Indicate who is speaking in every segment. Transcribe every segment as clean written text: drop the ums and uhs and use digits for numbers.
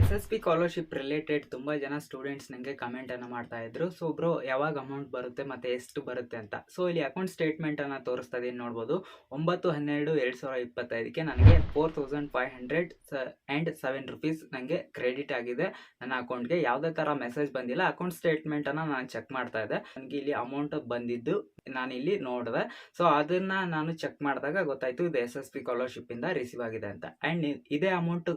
Speaker 1: SSP scholarship related ತುಂಬಾ ಜನ students ನನಗೆ ಕಮೆಂಟ್ ಅನ್ನ ಮಾಡ್ತಾ ಇದ್ರು. ಸೊ ಬ್ರೋ ಯಾವಾಗ ಅಮೌಂಟ್ ಬರುತ್ತೆ ಮತ್ತೆ ಎಷ್ಟು ಬರುತ್ತೆ ಅಂತ. ಸೊ ಇಲ್ಲಿ ಅಕೌಂಟ್ ಸ್ಟೇಟ್ಮೆಂಟ್ ಅನ್ನ ತೋರಿಸ್ತಾ ಇದೀನಿ ನೋಡಬಹುದು. 9/12/2025ಕ್ಕೆ ನನಗೆ 4507 ರೂಪೀಸ್ ನನಗೆ ಕ್ರೆಡಿಟ್ ಆಗಿದೆ ನನ್ನ ಅಕೌಂಟ್ಗೆ. ಯಾವುದೇ ತರ ಮೆಸೇಜ್ ಬಂದಿಲ್ಲ. ಅಕೌಂಟ್ ಸ್ಟೇಟ್ಮೆಂಟ್ ಅನ್ನ ನಾನು ಚೆಕ್ ಮಾಡ್ತಾ ಇದ್ದೆ. ನನಗೆ ಇಲ್ಲಿ ಅಮೌಂಟ್ ಬಂದಿದ್ದು ನಾನು ಇಲ್ಲಿ ನೋಡಿದೆ. ಸೊ ಅದನ್ನ ನಾನು ಚೆಕ್ ಮಾಡಿದಾಗ ಗೊತ್ತಾಯ್ತು ಇದು SSP ಸ್ಕಾಲರ್‌ಶಿಪ್ ಇಂದ ರಿಸೀವ್ ಆಗಿದೆ ಅಂತ. ಅಂಡ್ ಇದೇ ಅಮೌಂಟ್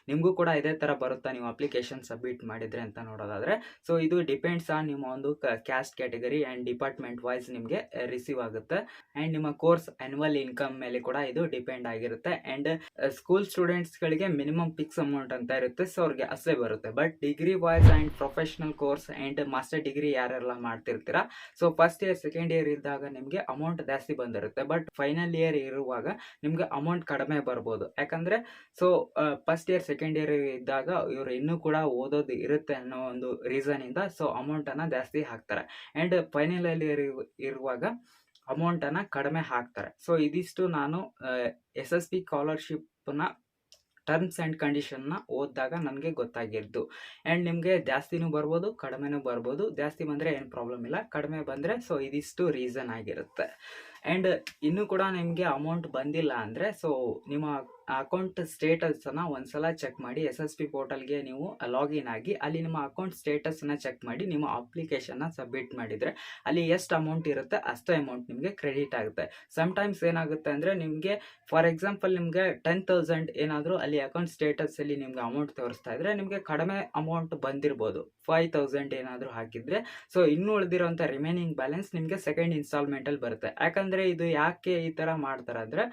Speaker 1: ನಿಮಗೂ ಕೂಡ ಇದೇ ತರ ಬರುತ್ತಾ ನೀವು ಅಪ್ಲಿಕೇಶನ್ ಸಬ್ಮಿಟ್ ಮಾಡಿದ್ರೆ ಅಂತ ನೋಡೋದಾದ್ರೆ, ಸೊ ಇದು ಡಿಪೆಂಡ್ಸ್ ಆನ್ ನಿಮ್ಮ ಒಂದು caste category and department wise ನಿಮಗೆ ರಿಸೀವ್ ಆಗುತ್ತೆ. ಅಂಡ್ ನಿಮ್ಮ ಕೋರ್ಸ್ ಆನ್ಯುವಲ್ ಇನ್ಕಮ್ ಮೇಲೆ ಕೂಡ ಇದು ಡಿಪೆಂಡ್ ಆಗಿರುತ್ತೆ. ಅಂಡ್ ಸ್ಕೂಲ್ ಸ್ಟೂಡೆಂಟ್ಸ್ ಗಳಿಗೆ ಮಿನಿಮಮ್ ಫಿಕ್ಸ್ ಅಮೌಂಟ್ ಅಂತ ಇರುತ್ತೆ. ಸೊ ಅವ್ರಿಗೆ ಅಷ್ಟೇ ಬರುತ್ತೆ. But degree wise and professional course and master degree ಯಾರೆಲ್ಲ ಮಾಡ್ತಿರ್ತೀರಾ, so first year second year ಇದ್ದಾಗ ನಿಮಗೆ ಅಮೌಂಟ್ ಜಾಸ್ತಿ ಬಂದಿರುತ್ತೆ. ಬಟ್ ಫೈನಲ್ ಇಯರ್ ಇರುವಾಗ ನಿಮ್ಗೆ ಅಮೌಂಟ್ ಕಡಿಮೆ ಬರ್ಬೋದು. ಯಾಕಂದ್ರೆ so first year second year ಇದ್ದಾಗ ಇವರು ಇನ್ನೂ ಕೂಡ ಓದೋದು ಇರುತ್ತೆ ಅನ್ನೋ ಒಂದು ರೀಸನ್ ಇಂದ ಸೊ ಅಮೌಂಟ್ ಅನ್ನ ಜಾಸ್ತಿ ಹಾಕ್ತಾರೆ. ಅಂಡ್ ಫೈನಲ್ ಇಯರ್ ಇರುವಾಗ ಅಮೌಂಟ್ ಅನ್ನ ಕಡಿಮೆ ಹಾಕ್ತಾರೆ. ಸೊ ಇದಿಷ್ಟು ನಾನು SSP ಸ್ಕಾಲರ್‌ಶಿಪ್ ನ ಟರ್ಮ್ಸ್ ಆ್ಯಂಡ್ ಕಂಡೀಷನ್ನ ಓದಿದಾಗ ನನಗೆ ಗೊತ್ತಾಗಿದ್ದು. ಆ್ಯಂಡ್ ನಿಮಗೆ ಜಾಸ್ತಿನೂ ಬರ್ಬೋದು, ಕಡಿಮೆನೂ ಬರ್ಬೋದು. ಜಾಸ್ತಿ ಬಂದರೆ ಏನು ಪ್ರಾಬ್ಲಮ್ ಇಲ್ಲ, ಕಡಿಮೆ ಬಂದರೆ ಸೊ ಇದಿಷ್ಟು ರೀಸನ್ ಆಗಿರುತ್ತೆ. ಆ್ಯಂಡ್ ಇನ್ನೂ ಕೂಡ ನಿಮಗೆ ಅಮೌಂಟ್ ಬಂದಿಲ್ಲ ಅಂದರೆ ಸೊ ನಿಮ್ಮ ಅಕೌಂಟ್ ಸ್ಟೇಟಸನ್ನು ಒಂದ್ಸಲ ಚೆಕ್ ಮಾಡಿ. SSP ಪೋರ್ಟಲ್ಗೆ ನೀವು ಲಾಗಿನ್ ಆಗಿ ಅಲ್ಲಿ ನಿಮ್ಮ ಅಕೌಂಟ್ ಸ್ಟೇಟಸನ್ನು ಚೆಕ್ ಮಾಡಿ ನಿಮ್ಮ ಅಪ್ಲಿಕೇಶನ್ನ ಸಬ್ಮಿಟ್ ಮಾಡಿದರೆ ಅಲ್ಲಿ ಎಷ್ಟು ಅಮೌಂಟ್ ಇರುತ್ತೆ ಅಷ್ಟೇ ಅಮೌಂಟ್ ನಿಮಗೆ ಕ್ರೆಡಿಟ್ ಆಗುತ್ತೆ. ಸಮ್ಟೈಮ್ಸ್ ಏನಾಗುತ್ತೆ ಅಂದರೆ ನಿಮಗೆ ಫಾರ್ ಎಕ್ಸಾಂಪಲ್ ನಿಮಗೆ 10,000 ಏನಾದರೂ ಅಲ್ಲಿ ಅಕೌಂಟ್ ಸ್ಟೇಟಸಲ್ಲಿ ನಿಮ್ಗೆ ಅಮೌಂಟ್ ತೋರಿಸ್ತಾ ಇದ್ರೆ ನಿಮಗೆ ಕಡಿಮೆ ಅಮೌಂಟ್ ಬಂದಿರ್ಬೋದು. 5,000 ಏನಾದರೂ ಹಾಕಿದರೆ ಸೊ ಇನ್ನೂ ಉಳಿದಿರೋಂಥ ರಿಮೈನಿಂಗ್ ಬ್ಯಾಲೆನ್ಸ್ ನಿಮಗೆ ಸೆಕೆಂಡ್ ಇನ್ಸ್ಟಾಲ್ಮೆಂಟಲ್ಲಿ ಬರುತ್ತೆ. ಯಾಕಂದರೆ ಇದು ಯಾಕೆ ಈ ಥರ ಮಾಡ್ತಾರೆ ಅಂದರೆ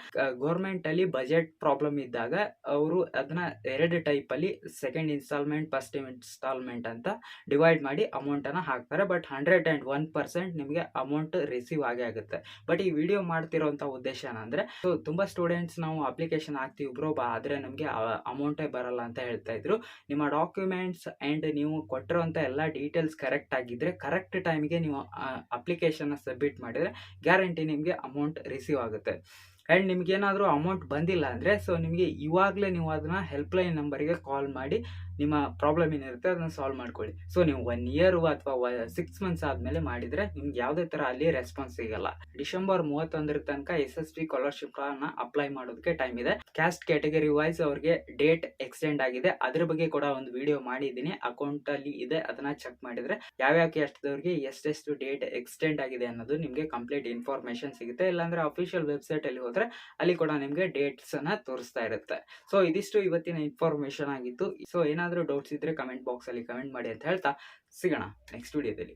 Speaker 1: ಗೌರ್ಮೆಂಟಲ್ಲಿ ಬಜೆಟ್ ಪ್ರಾಬ್ಲಮ್ ಇದ್ದಾಗ ಅವರು ಅದನ್ನ ಎರಡು ಟೈಪಲ್ಲಿ ಸೆಕೆಂಡ್ ಇನ್ಸ್ಟಾಲ್ಮೆಂಟ್ ಫಸ್ಟ್ ಇನ್ಸ್ಟಾಲ್ಮೆಂಟ್ ಅಂತ ಡಿವೈಡ್ ಮಾಡಿ ಅಮೌಂಟನ್ನು ಹಾಕ್ತಾರೆ. ಬಟ್ 101% ನಿಮಗೆ ಅಮೌಂಟ್ ರಿಸೀವ್ ಆಗೇ ಆಗುತ್ತೆ. ಬಟ್ ಈ ವಿಡಿಯೋ ಮಾಡ್ತಿರೋಂಥ ಉದ್ದೇಶ ಏನಂದರೆ ಸೊ ತುಂಬ ಸ್ಟೂಡೆಂಟ್ಸ್ ನಾವು ಅಪ್ಲಿಕೇಶನ್ ಹಾಕ್ತೀವಿ ಬ್ರೋ ಆದರೆ ನಮಗೆ ಅಮೌಂಟೇ ಬರಲ್ಲ ಅಂತ ಹೇಳ್ತಾ ಇದ್ರು. ನಿಮ್ಮ ಡಾಕ್ಯುಮೆಂಟ್ಸ್ ಆ್ಯಂಡ್ ನೀವು ಕೊಟ್ಟಿರೋಂಥ ಎಲ್ಲ ಡೀಟೇಲ್ಸ್ ಕರೆಕ್ಟ್ ಆಗಿದ್ದರೆ ಕರೆಕ್ಟ್ ಟೈಮಿಗೆ ನೀವು ಅಪ್ಲಿಕೇಶನ್ನ ಸಬ್ಮಿಟ್ ಮಾಡಿದರೆ ಗ್ಯಾರಂಟಿ ನಿಮಗೆ ಅಮೌಂಟ್ ರಿಸೀವ್ ಆಗುತ್ತೆ. ಆ್ಯಂಡ್ ನಿಮ್ಗೇನಾದರೂ ಅಮೌಂಟ್ ಬಂದಿಲ್ಲ ಅಂದರೆ ಸೊ ನಿಮಗೆ ಇವಾಗಲೇ ನೀವು ಅದನ್ನು ಹೆಲ್ಪ್ಲೈನ್ ನಂಬರಿಗೆ ಕಾಲ್ ಮಾಡಿ ನಿಮ್ಮ ಪ್ರಾಬ್ಲಮ್ ಏನಿರುತ್ತೆ ಅದನ್ನು ಸಾಲ್ವ್ ಮಾಡ್ಕೊಳ್ಳಿ. ಸೊ ನೀವು 1 ಇಯರ್ ಅಥವಾ 6 ಮಂತ್ಸ್ ಆದಮೇಲೆ ಮಾಡಿದರೆ ನಿಮ್ಗೆ ಯಾವುದೇ ಥರ ಅಲ್ಲಿ ರೆಸ್ಪಾನ್ಸ್ ಸಿಗಲ್ಲ. ಡಿಸೆಂಬರ್ 31 ತನಕ SSP ಸ್ಕಾಲರ್‌ಶಿಪ್ನ ಅಪ್ಲೈ ಮಾಡೋದಕ್ಕೆ ಟೈಮ್ ಇದೆ. ಕ್ಯಾಸ್ಟ್ ಕ್ಯಾಟಗರಿ ವೈಸ್ ಅವ್ರಿಗೆ ಡೇಟ್ ಎಕ್ಸ್ಟೆಂಡ್ ಆಗಿದೆ. ಅದ್ರ ಬಗ್ಗೆ ಕೂಡ ಒಂದು ವಿಡಿಯೋ ಮಾಡಿದ್ದೀನಿ, ಅಕೌಂಟಲ್ಲಿ ಇದೆ, ಅದನ್ನು ಚೆಕ್ ಮಾಡಿದರೆ ಯಾವ್ಯಾವ ಕ್ಯಾಸ್ಟ್ದವ್ರಿಗೆ ಎಷ್ಟೆಷ್ಟು ಡೇಟ್ ಎಕ್ಸ್ಟೆಂಡ್ ಆಗಿದೆ ಅನ್ನೋದು ನಿಮಗೆ ಕಂಪ್ಲೀಟ್ ಇನ್ಫಾರ್ಮೇಷನ್ ಸಿಗುತ್ತೆ. ಇಲ್ಲಾಂದರೆ ಅಫಿಷಿಯಲ್ ವೆಬ್ಸೈಟಲ್ಲಿ ಹೋದರೆ ಅಲ್ಲಿ ಕೂಡ ನಿಮಗೆ ಡೇಟ್ಸನ್ನು ತೋರಿಸ್ತಾ ಇರುತ್ತೆ. ಸೊ ಇದಿಷ್ಟು ಇವತ್ತಿನ ಇನ್ಫಾರ್ಮೇಷನ್ ಆಗಿತ್ತು. ಸೊ ಏನಾದರೂ ಡೌಟ್ಸ್ ಇದ್ದರೆ ಕಮೆಂಟ್ ಬಾಕ್ಸಲ್ಲಿ ಕಮೆಂಟ್ ಮಾಡಿ ಅಂತ ಹೇಳ್ತಾ ಸಿಗೋಣ ನೆಕ್ಸ್ಟ್ ವಿಡಿಯೋದಲ್ಲಿ.